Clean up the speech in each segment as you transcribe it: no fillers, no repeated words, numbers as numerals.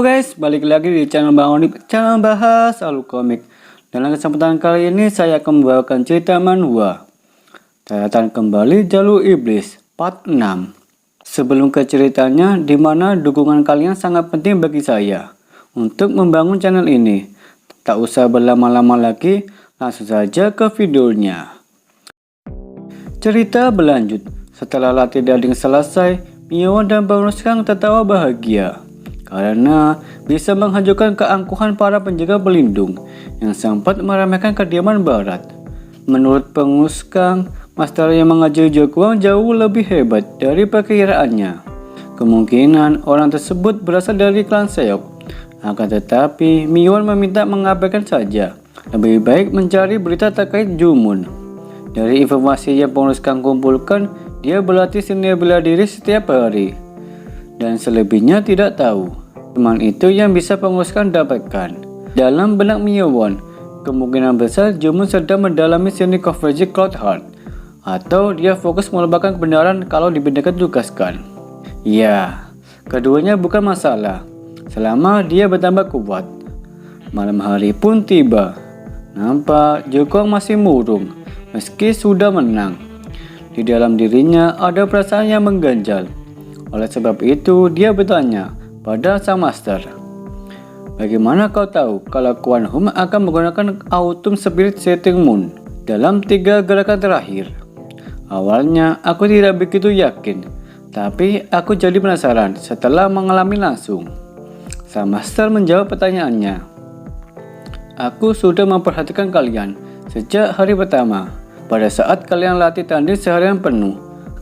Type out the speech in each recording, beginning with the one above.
Halo guys, balik lagi di channel Bang Oni, channel bahas alur komik. Dalam kesempatan kali ini saya akan membawakan cerita manhwa Tayatan Kembali Jalur Iblis part 6. Sebelum ke ceritanya, dimana dukungan kalian sangat penting bagi saya untuk membangun channel ini. Tak usah berlama-lama lagi, langsung saja ke videonya. Cerita berlanjut. Setelah latih daging selesai, Miwon dan Bang Ruskang tertawa bahagia karena bisa menghancurkan keangkuhan para penjaga pelindung yang sempat meremehkan kediaman barat. Menurut pengurus Kang, master yang mengajar Jokwang jauh lebih hebat dari perkiraannya. Kemungkinan orang tersebut berasal dari klan Seok. Akan tetapi, Miwon meminta mengabaikan saja. Lebih baik mencari berita terkait Jumun. Dari informasi yang pengurus Kang kumpulkan, dia berlatih seni bela diri setiap hari. Dan selebihnya tidak tahu. Cuman itu yang bisa penguruskan dapatkan. Dalam benak Miwon, kemungkinan besar Jumun sedang mendalami seni converge Cloud Heart, atau dia fokus melebarkan kebenaran kalau dibindakan tugaskan. Ya, keduanya bukan masalah, selama dia bertambah kuat. Malam hari pun tiba. Nampak Jokwang masih murung, meski sudah menang. Di dalam dirinya ada perasaan yang mengganjal. Oleh sebab itu, dia bertanya pada sang master, "Bagaimana kau tahu kalau Quan Hum akan menggunakan Autumn Spirit Setting Moon dalam 3 gerakan terakhir?" Awalnya aku tidak begitu yakin, tapi aku jadi penasaran setelah mengalami langsung. Sang master menjawab pertanyaannya, "Aku sudah memperhatikan kalian sejak hari pertama, pada saat kalian latih tanding seharian penuh.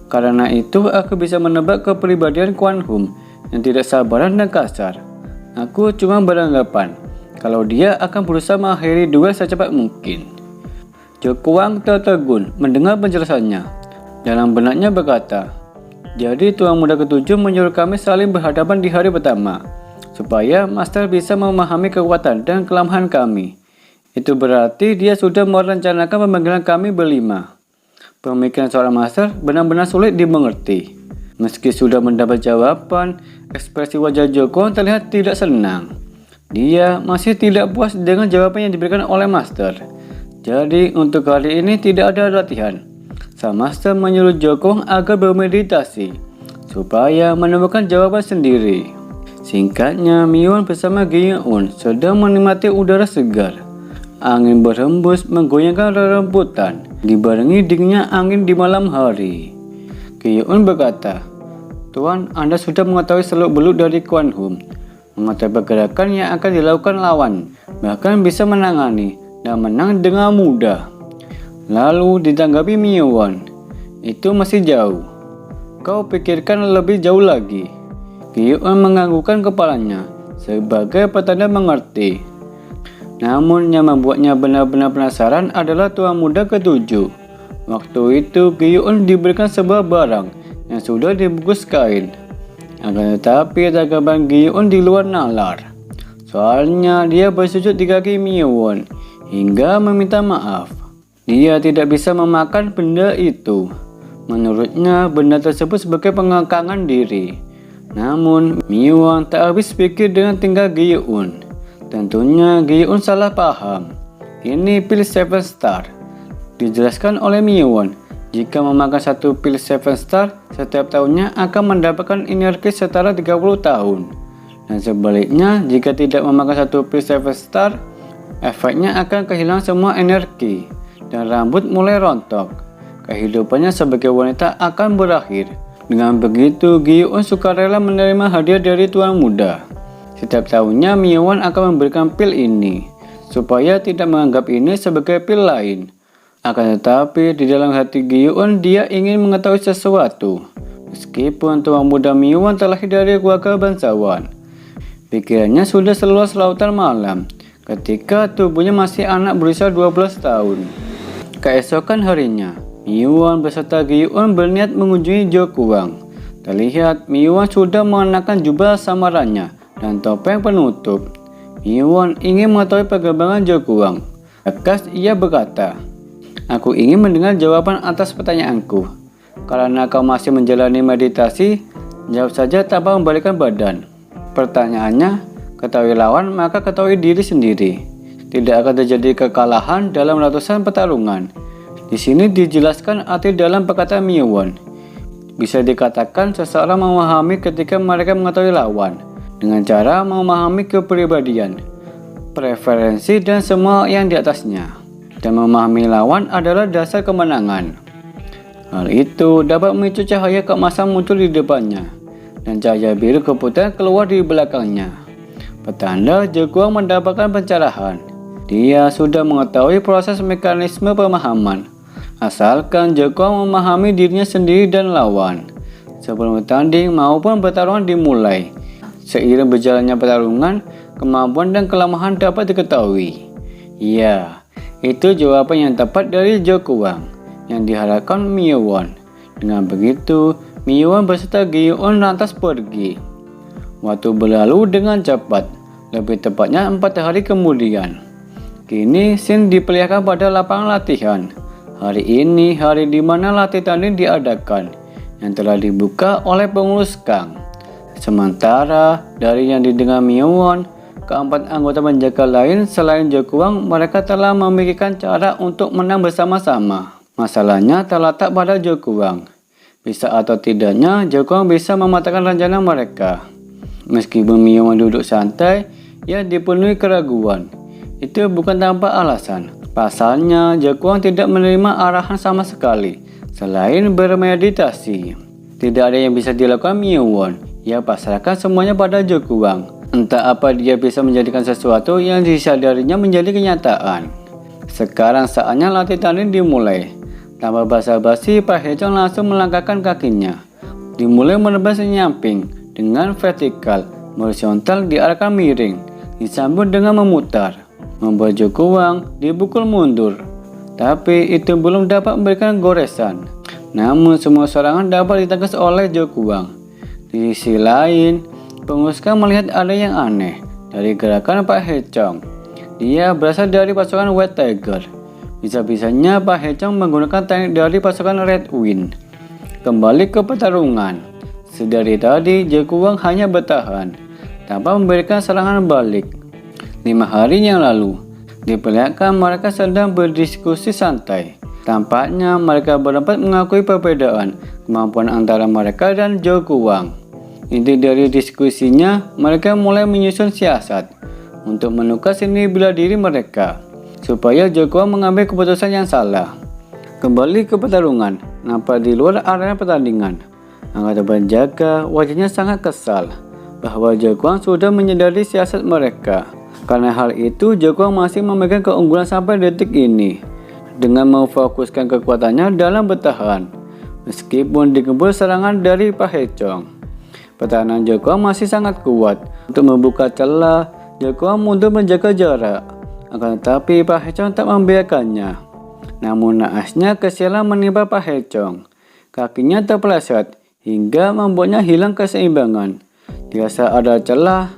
Karena itu aku bisa menebak kepribadian Quan Hum yang tidak sabaran dan kasar. Aku cuma beranggapan kalau dia akan berusaha mengakhiri duel secepat mungkin." Jokwang tertegun mendengar penjelasannya. Dalam benaknya berkata, "Jadi Tuan Muda Ketujuh menyuruh kami saling berhadapan di hari pertama, supaya Master bisa memahami kekuatan dan kelemahan kami. Itu berarti dia sudah merencanakan pemanggilan kami berlima." Pemikiran seorang master benar-benar sulit dimengerti. Meski sudah mendapat jawaban, ekspresi wajah Jokwang terlihat tidak senang. Dia masih tidak puas dengan jawaban yang diberikan oleh master. Jadi untuk kali ini tidak ada latihan. Sang master menyuruh Jokwang agar bermeditasi supaya menemukan jawaban sendiri. Singkatnya, Miwon bersama Gi-eun sedang menikmati udara segar. Angin berhembus menggoyangkan rerumputan, dibarengi dinginnya angin di malam hari. Gi-eun berkata, "Tuan, Anda sudah mengetahui seluk-beluk dari Quan Hum, mengetahui pergerakan yang akan dilakukan lawan, bahkan bisa menangani dan menang dengan mudah." Lalu ditanggapi Miwon, "Itu masih jauh. Kau pikirkan lebih jauh lagi." Gi-eun menganggukkan kepalanya sebagai pertanda mengerti. Namun yang membuatnya benar-benar penasaran adalah Tuan Muda Ketujuh. Waktu itu Gi-eun diberikan sebuah barang yang sudah dibungkus kain. Akan tetapi tanggapan Gi-eun di luar nalar. Soalnya dia bersujud di kaki Miwon hingga meminta maaf. Dia tidak bisa memakan benda itu. Menurutnya benda tersebut sebagai pengekangan diri. Namun Miwon tak habis pikir dengan tingkah Gi-eun. Tentunya Gi-eun salah paham. Ini pil 7 star. Dijelaskan oleh Miwon, jika memakan 1 pil 7 star setiap tahunnya akan mendapatkan energi setara 30 tahun. Dan sebaliknya, jika tidak memakan 1 pil 7 star, efeknya akan kehilangan semua energi dan rambut mulai rontok. Kehidupannya sebagai wanita akan berakhir. Dengan begitu, Gi-eun sukarela menerima hadiah dari Tuan Muda. Setiap tahunnya Miwon akan memberikan pil ini, supaya tidak menganggap ini sebagai pil lain. Akan tetapi di dalam hati Gi-eun dia ingin mengetahui sesuatu. Meskipun Tuan Muda Miwon terlahir dari keluarga bangsawan, pikirannya sudah seluas lautan malam ketika tubuhnya masih anak berusia 12 tahun. Keesokan harinya, Miwon beserta Gi-eun berniat mengunjungi Jokwang. Terlihat Miwon sudah mengenakan jubah samarannya dan topeng penutup. Miwon ingin mengetahui perkembangan Jokwang. Lekas ia berkata, "Aku ingin mendengar jawaban atas pertanyaanku. Karena kau masih menjalani meditasi, jawab saja tanpa membalikkan badan." Pertanyaannya, ketahui lawan maka ketahui diri sendiri. Tidak akan terjadi kekalahan dalam ratusan pertarungan. Di sini dijelaskan arti dalam perkataan Miewon. Bisa dikatakan seseorang memahami ketika mereka mengetahui lawan dengan cara memahami kepribadian, preferensi dan semua yang di atasnya. Dan memahami lawan adalah dasar kemenangan. Hal itu dapat memicu cahaya keemasan muncul di depannya dan cahaya biru keputihan keluar di belakangnya. Petanda jagoan mendapatkan pencerahan. Dia sudah mengetahui proses mekanisme pemahaman. Asalkan jagoan memahami dirinya sendiri dan lawan sebelum bertanding maupun pertarungan dimulai. Seiring berjalannya pertarungan, kemampuan dan kelemahan dapat diketahui. Ya, itu jawaban yang tepat dari jagoan yang diharapkan Miewon. Dengan begitu, Miewon beserta Gyeon lantas pergi. Waktu berlalu dengan cepat, lebih tepatnya 4 hari kemudian. Kini Shin diperlihatkan pada lapangan latihan. Hari ini hari di mana latihan tanding diadakan, yang telah dibuka oleh pengurus Kang. Sementara dari yang didengar Miewon, keempat anggota penjaga lain selain jagoan mereka telah memikirkan cara untuk menang bersama-sama. Masalahnya terletak pada jagoan. Bisa atau tidaknya jagoan bisa mematahkan rencana mereka. Meskipun Miewon duduk santai, ia dipenuhi keraguan. Itu bukan tanpa alasan. Pasalnya, jagoan tidak menerima arahan sama sekali, selain bermeditasi. Tidak ada yang bisa dilakukan Miewon. Ia pasrahkan semuanya pada jagoan. Entah apa dia bisa menjadikan sesuatu yang disadarinya menjadi kenyataan. Sekarang saatnya latihan tanding dimulai. Tanpa basa-basi, Pak Hae-chang langsung melangkahkan kakinya. Dimulai menerbang senyamping dengan vertikal, horizontal diarahkan miring, disambung dengan memutar. Membuat jagoan dipukul mundur, tapi itu belum dapat memberikan goresan. Namun semua serangan dapat ditangkis oleh jagoan. Di sisi lain, pengurus Kang melihat ada yang aneh dari gerakan Pak Hae-chang. Dia berasal dari pasukan White Tiger. Bisa-bisanya Pak Hae-chang menggunakan teknik dari pasukan Red Wind. Kembali ke pertarungan. Sedari tadi jagoan hanya bertahan tanpa memberikan serangan balik. 5 hari yang lalu, diperlihatkan mereka sedang berdiskusi santai. Tampaknya mereka berempat mengakui perbedaan kemampuan antara mereka dan jagoan. Inti dari diskusinya, mereka mulai menyusun siasat untuk menukar seni bela diri mereka, supaya jagoan mengambil keputusan yang salah. Kembali ke pertarungan, nampak di luar arena pertandingan. Anggota penjaga wajahnya sangat kesal bahwa jagoan sudah menyadari siasat mereka. Karena hal itu, jagoan masih memegang keunggulan sampai detik ini dengan memfokuskan kekuatannya dalam bertahan. Meskipun digempur serangan dari Pak Hae-chang, pertahanan jagoan masih sangat kuat. Untuk membuka celah, jagoan mundur menjaga jarak. Akan tetapi Pak Hae-chang tak membiarkannya. Namun naasnya kesialan menimpa Pak Hae-chang. Kakinya terpeleset hingga membuatnya hilang keseimbangan. Dirasa ada celah.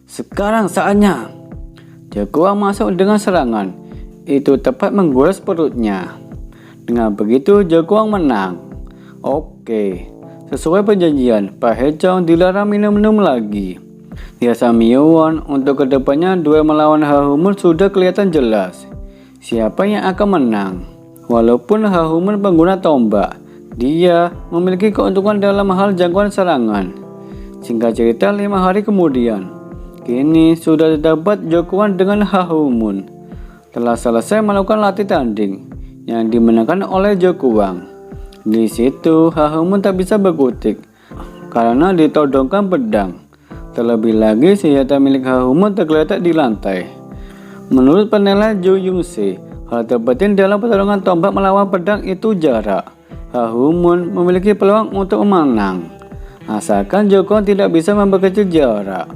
Sekarang saatnya. Jagoan masuk dengan serangan. Itu tepat menggores perutnya. Dengan begitu jagoan menang. Oke, sesuai perjanjian, Pak Hae-chang dilarang minum-minum lagi. Dirasa Miewon untuk kedepannya duel melawan Ha-Hu-mun sudah kelihatan jelas. Siapa yang akan menang? Walaupun Ha-Hu-mun pengguna tombak, dia memiliki keuntungan dalam hal jangkauan serangan. Singkat cerita, 5 hari kemudian, kini sudah terdapat jagoan dengan Ha-Hu-mun. Telah selesai melakukan latih tanding yang dimenangkan oleh jagoan. Di situ Ha-Hu-mun tak bisa berkutik karena ditodongkan pedang. Terlebih lagi senjata milik Ha-Hu-mun tergeletak di lantai. Menurut penilaian Jo Yung-se, hal terpenting dalam pertarungan tombak melawan pedang itu jarak. Ha-Hu-mun memiliki peluang untuk menang, asalkan jagoan tidak bisa memperkecil jarak.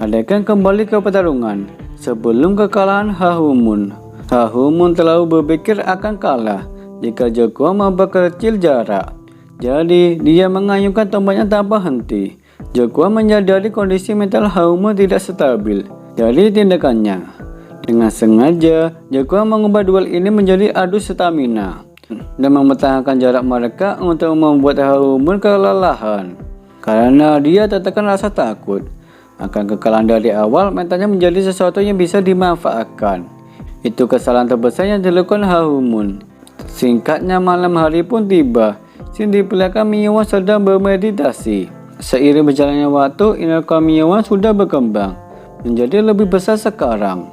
Adakan kembali ke pertarungan. Sebelum kekalahan Ha-Hu-mun, Ha-Hu-mun terlalu berpikir akan kalah jika jagoan memperkecil jarak. Jadi dia mengayunkan tombaknya tanpa henti. Jagoan menyadari kondisi mental Ha-Hu-mun tidak stabil dari tindakannya. Dengan sengaja, jagoan mengubah duel ini menjadi adu stamina dan mempertahankan jarak mereka untuk membuat Ha-Hu-mun kelelahan. Karena dia tertekan rasa takut, Akan kekalahan dari awal mentalnya menjadi sesuatu yang bisa dimanfaatkan. Itu kesalahan terbesar yang dilakukan Harumun. Singkatnya malam hari pun tiba. Sin di belakang Miyuan sedang bermeditasi. Seiring berjalannya waktu, inner core Miyuan sudah berkembang menjadi lebih besar sekarang.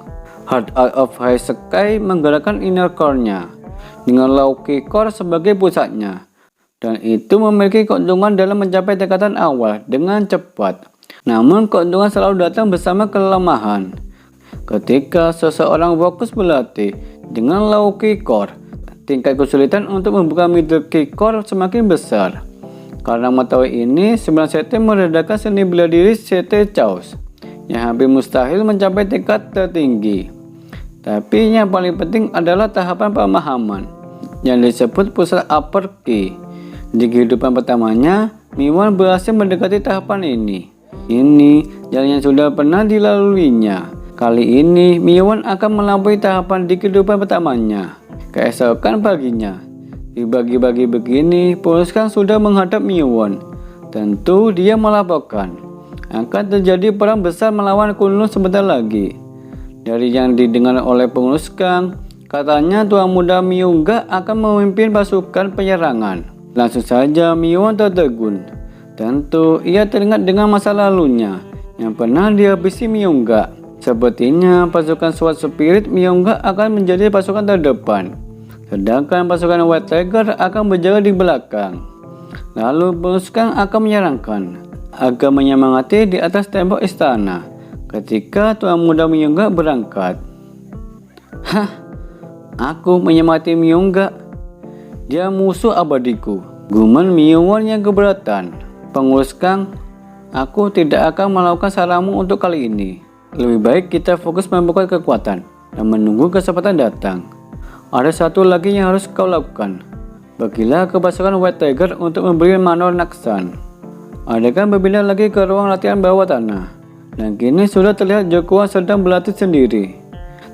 Heart Out of High Sky menggerakkan inner core-nya dengan Loki Core sebagai pusatnya. Dan itu memiliki keuntungan dalam mencapai tingkatan awal dengan cepat. Namun keuntungan selalu datang bersama kelemahan. Ketika seseorang fokus berlatih dengan Low Key Core, tingkat kesulitan untuk membuka Middle Key Core semakin besar. Karena mengetahui ini, 9 CT meredakan seni bela diri CT Chaos yang hampir mustahil mencapai tingkat tertinggi. Tapi yang paling penting adalah tahapan pemahaman yang disebut pusat upper key. Di kehidupan pertamanya, Miyuan berhasil mendekati tahapan ini. Ini jalan yang sudah pernah dilaluinya. Kali ini, Miyuan akan melampaui tahapan di kehidupan pertamanya. Keesokan paginya, dibagi-bagi begini, Poluskang sudah menghadap Miyuan. Tentu dia melaporkan akan terjadi perang besar melawan Kunlun sebentar lagi. Dari yang didengar oleh Poluskang, katanya Tuan Muda Miyungga akan memimpin pasukan penyerangan. Langsung saja Miyuan tertegun. Tentu ia teringat dengan masa lalunya yang pernah dihabisi Miyungga. Sepertinya pasukan SWAT Spirit Miyungga akan menjadi pasukan terdepan, sedangkan pasukan White Tiger akan berjaga di belakang. Lalu Poluskang akan menyerangkan agar menyemangati di atas tembok istana ketika Tuan Muda Miyungga berangkat. Hah, aku menyemangati Miyungga? Dia musuh abadiku, gumam Miyuan yang keberatan. Poluskang, aku tidak akan melakukan saranmu untuk kali ini. Lebih baik kita fokus membuka kekuatan dan menunggu kesempatan datang. Ada satu lagi yang harus kau lakukan. Bagilah ke pasukan White Tiger untuk memberi manor Naksan. Adakan berpindah lagi ke ruang latihan bawah tanah. Dan kini sudah terlihat Jokuang sedang berlatih sendiri.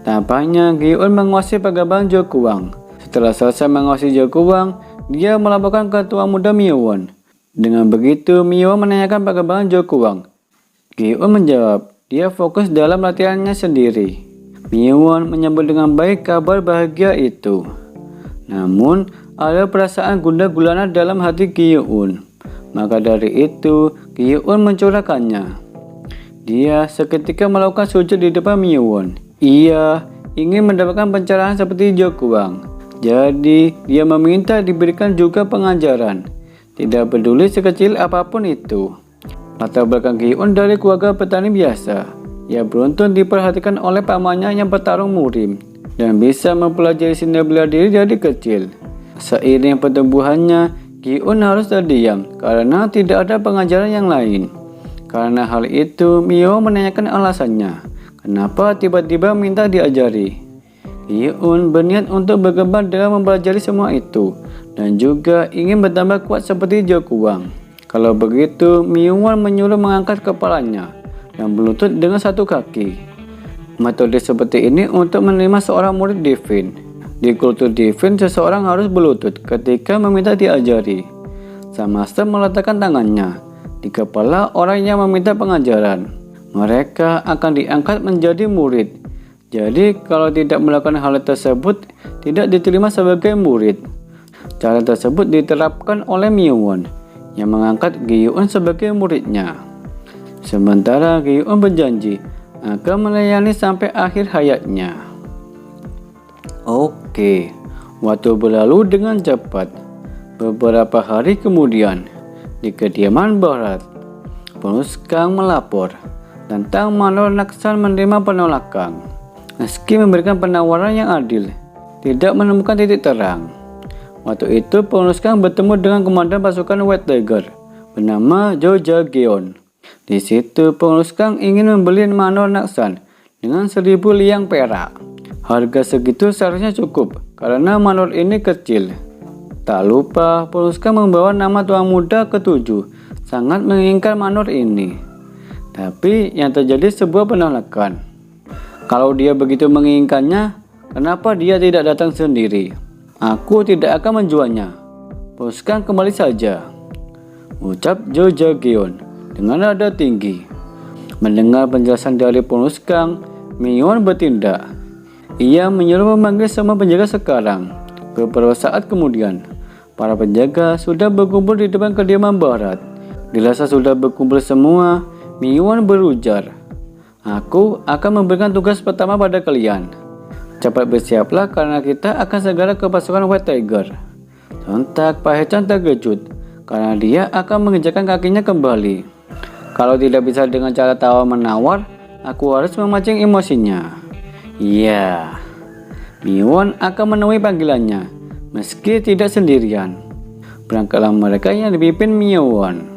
Tampaknya Gyun menguasai pegabahan Jokuang. Setelah selesai menguasai Jokuang, dia melaporkan ke Tuan Muda Miyuan. Dengan begitu, Miyuan menanyakan perkembangan Jokuang. Gyun menjawab, dia fokus dalam latihannya sendiri. Miyuan menyambut dengan baik kabar bahagia itu. Namun, ada perasaan gundah gulana dalam hati Gyun. Maka dari itu, Gyun mencurahkannya. Dia seketika melakukan sujud di depan Miyuan. Ia ingin mendapatkan pencerahan seperti Jokuang. Jadi, dia meminta diberikan juga pengajaran. Tidak peduli sekecil apapun itu. Latar belakang Gyun dari keluarga petani biasa. Ia beruntung diperhatikan oleh pamannya yang petarung murim dan bisa mempelajari seni bela diri dari kecil. Seiring pertumbuhannya, Gyun harus terdiam karena tidak ada pengajaran yang lain. Karena hal itu, Mio menanyakan alasannya. Kenapa tiba-tiba minta diajari? Gyun berniat untuk berkembang dalam mempelajari semua itu dan juga ingin bertambah kuat seperti Jokuang. Kalau begitu, Miyuan menyuruh mengangkat kepalanya dan berlutut dengan satu kaki. Metode seperti ini untuk menerima seorang murid divin. Di kultur divin, seseorang harus berlutut ketika meminta diajari. Sang master meletakkan tangannya di kepala orang yang meminta pengajaran. Mereka akan diangkat menjadi murid. Jadi, kalau tidak melakukan hal tersebut, tidak diterima sebagai murid. Cara tersebut diterapkan oleh Miyuan yang mengangkat Gyun sebagai muridnya. Sementara Gyun berjanji akan melayani sampai akhir hayatnya. Oke, waktu berlalu dengan cepat. Beberapa hari kemudian, di kediaman barat, Poluskang melapor tentang manor Naksan menerima penolakan. Meski memberikan penawaran yang adil, tidak menemukan titik terang. Waktu itu Poluskang bertemu dengan komandan pasukan White Tiger bernama Jo Jageon. Di situ Poluskang ingin membeli manor Naksan dengan 1000 liang perak. Harga segitu seharusnya cukup karena manor ini kecil. Tak lupa Poluskang membawa nama Tuan Muda ke-7, sangat menginginkan manor ini. Tapi yang terjadi sebuah penolakan. Kalau dia begitu menginginkannya, kenapa dia tidak datang sendiri? Aku tidak akan menjualnya. Poluskang kembali saja, ucap Jo Jageon dengan nada tinggi. Mendengar penjelasan dari penulis Kang, Mion bertindak. Ia menyuruh memanggil semua penjaga sekarang. Beberapa saat kemudian, para penjaga sudah berkumpul di depan kediaman Barat. Dirasa sudah berkumpul semua, Mion berujar, "Aku akan memberikan tugas pertama pada kalian. Cepat bersiaplah karena kita akan segera ke pasukan White Tiger." Sontak Pak Hechan terkejut karena dia akan menginjakkan kakinya kembali. Kalau tidak bisa dengan cara tawar-menawar, aku harus memancing emosinya. Iya, Miwon akan menemui panggilannya, meski tidak sendirian. Berangkatlah mereka yang dipimpin Miwon.